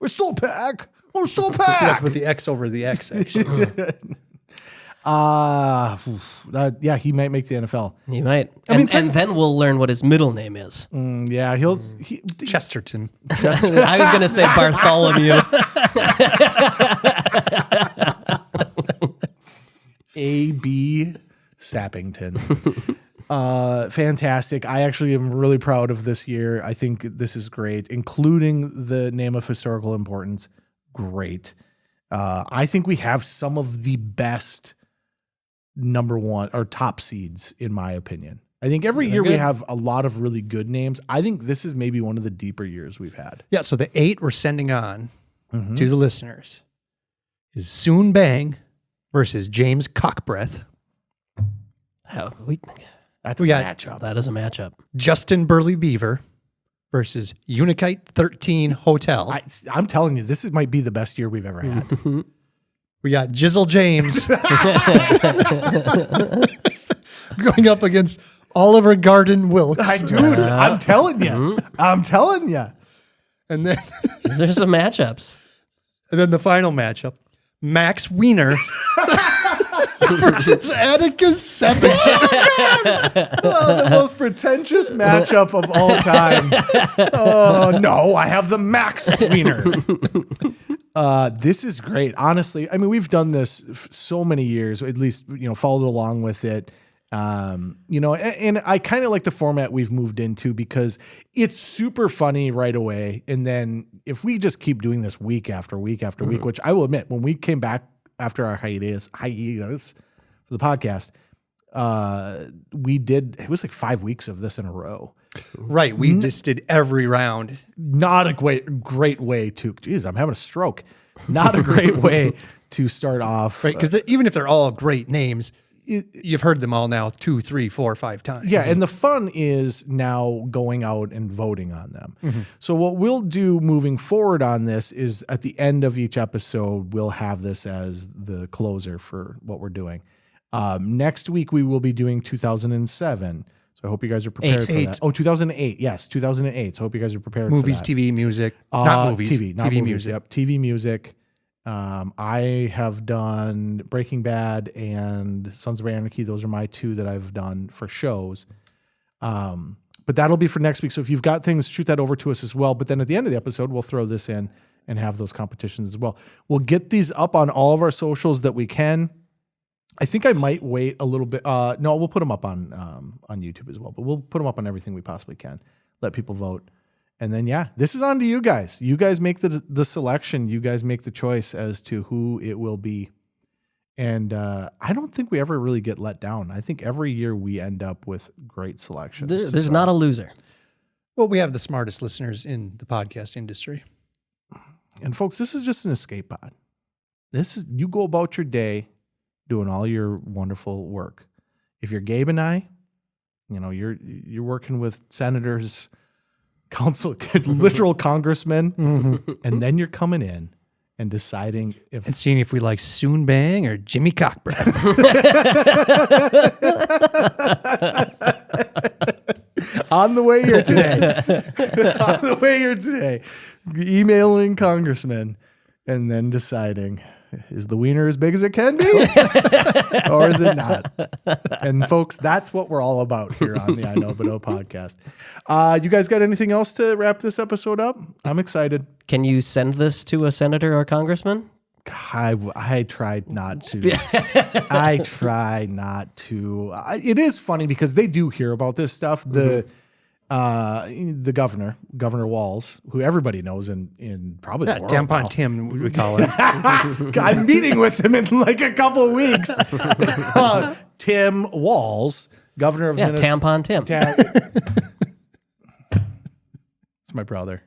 We're still back. We're still Yeah, back. with the X over the X section. Yeah, he might make the NFL. He might. I mean, and then we'll learn what his middle name is. Yeah, Chesterton. I was going to say Bartholomew. A.B. Sappington. Fantastic. I actually am really proud of this year. I think this is great, including the name of historical importance. Great. I think we have some of the best number one or top seeds, in my opinion. I think every year we have a lot of really good names. I think this is maybe one of the deeper years we've had. Yeah, so the 8 we're sending on to the listeners is Soon Bang versus James Cockbreath. Oh, That's a matchup. that is a matchup. Justin Burley-Beaver versus Unikite 13 Hotel. I'm telling you, this might be the best year we've ever had. We got Jizzle James going up against Oliver Garden Wilkes. I'm telling you. I'm telling you. And then There's some matchups. and then the final matchup, Max Wiener versus Atticus Seppington. The most pretentious matchup of all time. Oh, no, I have the Max Wiener. This is great. Honestly, I mean, we've done this so many years, at least, followed along with it. And I kind of like the format we've moved into because it's super funny right away. And then if we just keep doing this week after week after week, which I will admit, when we came back after our hiatus for the podcast, it was like 5 weeks of this in a row. Right. We just did every round. Not a great way to, geez, I'm having a stroke. Not a great way to start off. Right. Because even if they're all great names, you've heard them all now 2, 3, 4, 5 times. Yeah, and the fun is now going out and voting on them. So what we'll do moving forward on this is at the end of each episode, we'll have this as the closer for what we're doing. Next week, we will be doing 2007. So I hope you guys are prepared for that. Oh, 2008. Yes, 2008. So I hope you guys are prepared Movies, for that. TV, music. Not movies. TV, not TV movies, music. Yep, TV music. I have done Breaking Bad and Sons of Anarchy. Those are my 2 that I've done for shows. But that'll be for next week. So if you've got things, shoot that over to us as well. But then at the end of the episode, we'll throw this in and have those competitions as well. We'll get these up on all of our socials that we can. I think I might wait a little bit. No, we'll put them up on YouTube as well. But we'll put them up on everything we possibly can. Let people vote. And then, this is on to you guys. You guys make the selection. You guys make the choice as to who it will be. And I don't think we ever really get let down. I think every year we end up with great selections. There's not a loser. Well, we have the smartest listeners in the podcast industry. And folks, this is just an escape pod. You go about your day doing all your wonderful work. If you're Gabe and I, you're working with senators, literal congressmen, and then you're coming in and deciding and seeing if we like Soon Bang or Jimmy Cockbreath. On the way here today, emailing congressmen and then deciding, is the wiener as big as it can be or is it not? And folks, that's what we're all about here on the iKnowBadeaux podcast. You guys got anything else to wrap this episode up? I'm excited. Can you send this to a senator or congressman? I tried not to. I try not to. It is funny because they do hear about this stuff. The Governor Walz, who everybody knows in probably the world Tampon now. Tim, we would call him. I'm meeting with him in like a couple of weeks. Tim Walz, governor of Minnesota. Tampon Tim. It's my brother.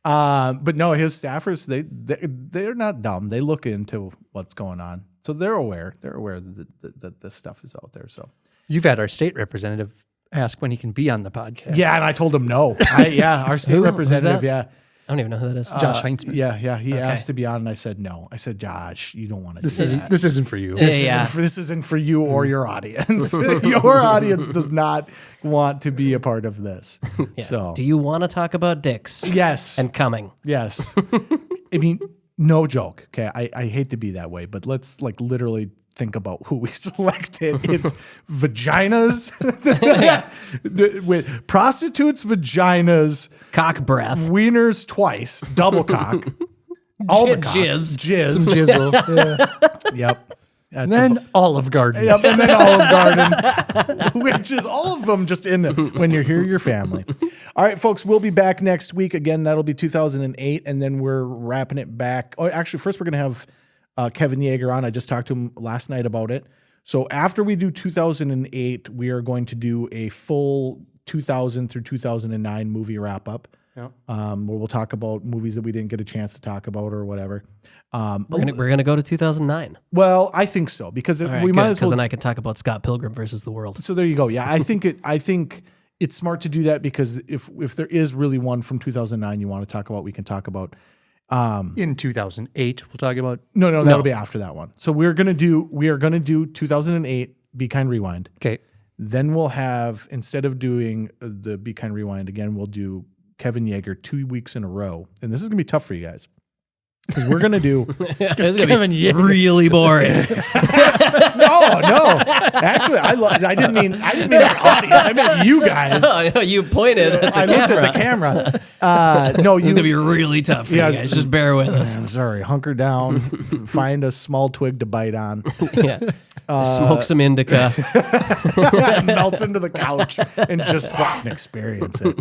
But no, his staffers, they're not dumb. They look into what's going on. So they're aware. They're aware that this stuff is out there. So You've had our state representative ask when he can be on the podcast. yeah, and I told him no. Our state representative, that? I don't even know who that is. Josh Heinzman. Yeah, he asked to be on, and I said no. I said, Josh, you don't want to do that. This isn't for you. This isn't for you or your audience. Your audience does not want to be a part of this. Yeah. So, do you want to talk about dicks? yes, And coming. yes. I mean, no joke. Okay, I hate to be that way, but let's like literally think about who we selected. It's vaginas, with prostitutes, vaginas, Cock breath. wieners twice, double cock, all the cock, Jizz. jizz. Jizzle. Yeah. Yep. That's And then Olive Garden. Yep, and then Olive Garden, which is all of them just in when you're here, your family. All right, folks, we'll be back next week. Again, that'll be 2008, and then we're wrapping it back. Oh, actually, first we're going to have Kevin Yeager on. I just talked to him last night about it. So after we do 2008, we are going to do a full 2000 through 2009 movie wrap-up. Yep. Where we'll talk about movies that we didn't get a chance to talk about or whatever. We're gonna go to 2009. Well, I think so because All right, we might as well. then I can talk about Scott Pilgrim versus the World. So there you go. Yeah, I think it's smart to do that because if there is really one from 2009 you want to talk about, we can talk about. In 2008, we'll talk about. No, that'll be after that one. So we are gonna do 2008 Be Kind Rewind. Okay. Then we'll have, instead of doing the Be Kind Rewind again, we'll do Kevin Yeager 2 weeks in a row, and this is gonna be tough for you guys because we're gonna do. It's gonna be really boring. No. Actually, I didn't mean our audience. I meant you guys. I know you pointed at the I looked at the camera. No, It's gonna be really tough for Yeah, you guys. Just bear with us. I'm sorry. Hunker down. Find a small twig to bite on. Yeah. Smoke some indica. Melt into the couch and just fucking experience it.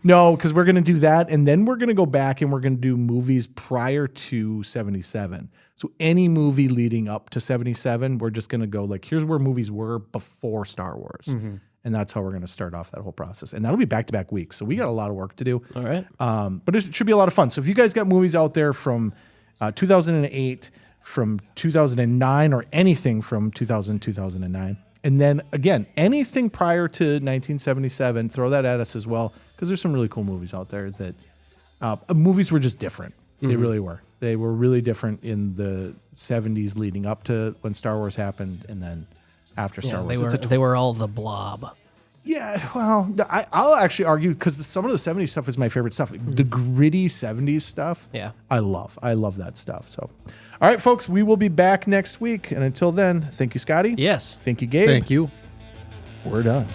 No, because we're gonna do that, and then we're gonna go back and we're gonna do movies prior to 77. So any movie leading up to 77, we're just gonna go like, here's where movies were before Star Wars. And that's how we're going to start off that whole process. And that'll be back-to-back weeks. So we got a lot of work to do. All right. But it should be a lot of fun. So if you guys got movies out there from 2008, from 2009, or anything from 2000, 2009, and then, again, anything prior to 1977, throw that at us as well, because there's some really cool movies out there that movies were just different. They really were. They were really different in the 70s leading up to when Star Wars happened, and then after Star Wars. They were all the Blob. Yeah, well, I'll actually argue because some of the 70s stuff is my favorite stuff. The gritty 70s stuff, Yeah. I love that stuff. So, all right, folks, we will be back next week. And until then, thank you, Scotty. Yes. Thank you, Gabe. Thank you. We're done.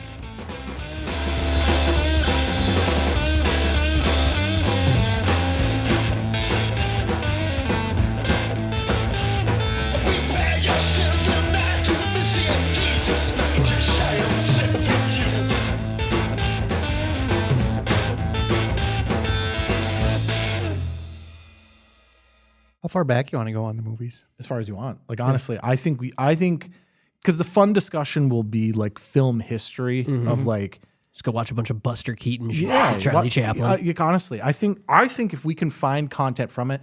How far back you want to go on the movies? As far as you want. Like, honestly, I think because the fun discussion will be like film history of like, Just go watch a bunch of Buster Keaton shit. yeah, Charlie Chaplin. Honestly, I think if we can find content from it,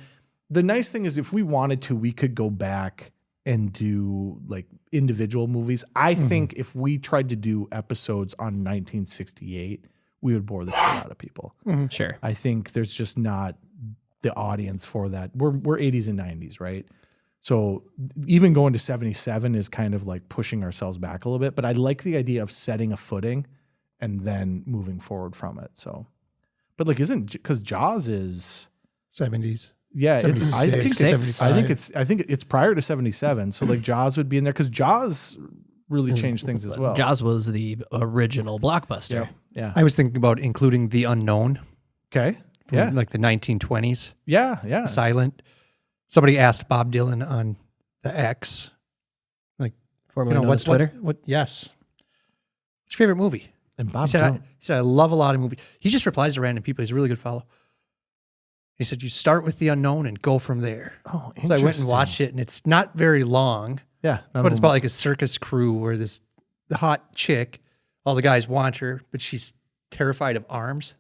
the nice thing is if we wanted to, we could go back and do like individual movies. I think if we tried to do episodes on 1968, we would bore the shit out of people. Sure. I think there's just not the audience for that. We're 80s and 90s, right? So even going to 77 is kind of like pushing ourselves back a little bit, but I like the idea of setting a footing and then moving forward from it. So, but like, because Jaws is 70s. yeah, I think 75. it's prior to 77. So like Jaws would be in there because Jaws really changed things as well. Jaws was the original blockbuster. Yeah. I was thinking about including The Unknown. Okay. From Yeah. like the 1920s. Yeah. Silent. Somebody asked Bob Dylan on the X, like, Formerly known as Twitter. What? Yes. What's your favorite movie? And Bob He said, I love a lot of movies. He just replies to random people. He's a really good follow. He said, you start with The Unknown and go from there. Oh, So I went and watched it, and it's not very long, Yeah. but it's about like a circus crew where the hot chick, all the guys want her, but she's terrified of arms.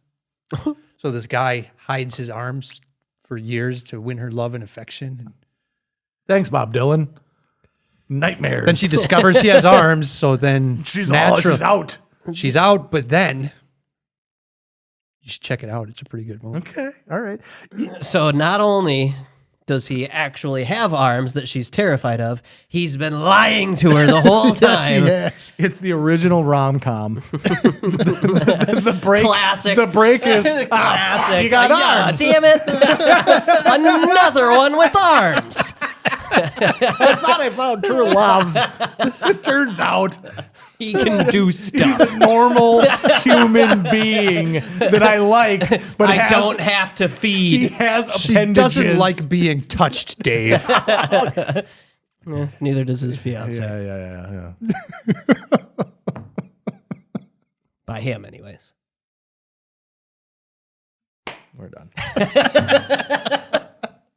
So this guy hides his arms for years to win her love and affection. And Thanks, Bob Dylan. Nightmares. then she discovers he has arms, so then she's naturally- out. She's out, but then you should check it out. It's a pretty good movie. Okay. All right. So not only Does he actually have arms that she's terrified of? He's been lying to her the whole time. Yes. It's the original rom-com. the break. Classic. The break is Classic. you got Yeah, arms. damn it. Another one with arms. I thought I found true love. It turns out He can do he's stuff. a normal human being that I like, but I don't have to he feed. has She appendages. doesn't like being touched, Dave. Neither does his fiance. Yeah. By him, anyways. We're done.